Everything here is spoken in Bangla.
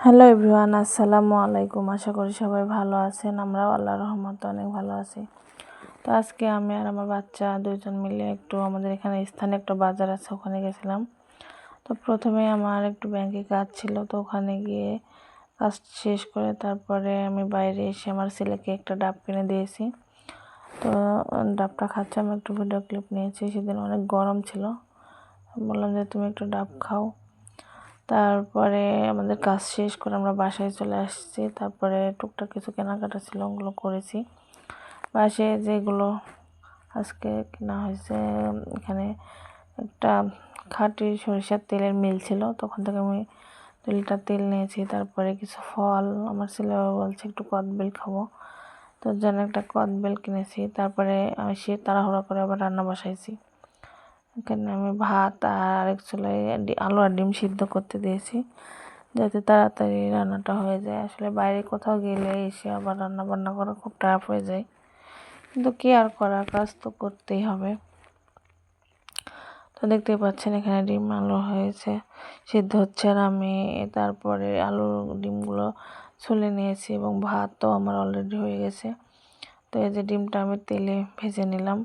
হ্যালো এভরিওয়ান, আসসালামু আলাইকুম। আশা করি সবাই ভালো আছেন। আমরাও আল্লাহর রহমতে অনেক ভালো আছি। তো আজকে আমি আর আমার বাচ্চা দুইজন মিলে একটু আমাদের এখানে স্থানীয় একটা বাজার আছে, ওখানে গেছিলাম। তো প্রথমে আমার একটু ব্যাংকে কাজ ছিল, তো ওখানে গিয়ে কাজ শেষ করে তারপরে আমি বাইরে এসে আমার ছেলেকে একটা ডাব কিনে দিয়েছি। তো ডাবটা খাচ্ছে, আমি একটু ভিডিও ক্লিপ নিয়েছি। সেদিন অনেক গরম ছিল, বললাম যে তুমি একটু ডাব খাও। তারপরে আমাদের কাজ শেষ করে আমরা বাসায় চলে আসছি। তারপরে টুকটাক কিছু কেনাকাটা ছিল, ওগুলো করেছি। বাসায় যেগুলো আজকে কেনা হয়েছে, এখানে একটা খাঁটি সরিষার তেলের মিল ছিল, তখন থেকে আমি 2 লিটার তেল নিয়েছি। তারপরে কিছু ফল, আমার ছেলে বলছে একটু কদবেল খাবো, তোর জন্য একটা কদবেল কিনেছি। তারপরে আমি সে তাড়াহুড়া করে আবার রান্না বসাইছি। এখানে আমি ভাত আর আরেক চুলায় আলু আর ডিম সিদ্ধ করতে দিয়েছি, যাতে তাড়াতাড়ি রান্নাটা হয়ে যায়। আসলে বাইরে কোথাও গেলে এসে আবার রান্না বান্না করা খুব টাফ হয়ে যায়, কিন্তু কি আর করা, কাজ তো করতেই হবে। তো দেখতেই পাচ্ছেন এখানে ডিম আলু হয়েছে, সিদ্ধ হচ্ছে, আর আমি তারপরে আলু ডিমগুলো ছুলে নিয়েছি এবং ভাতও আমার অলরেডি হয়ে গেছে। তো এই যে ডিমটা আমি তেলে ভেজে নিলাম,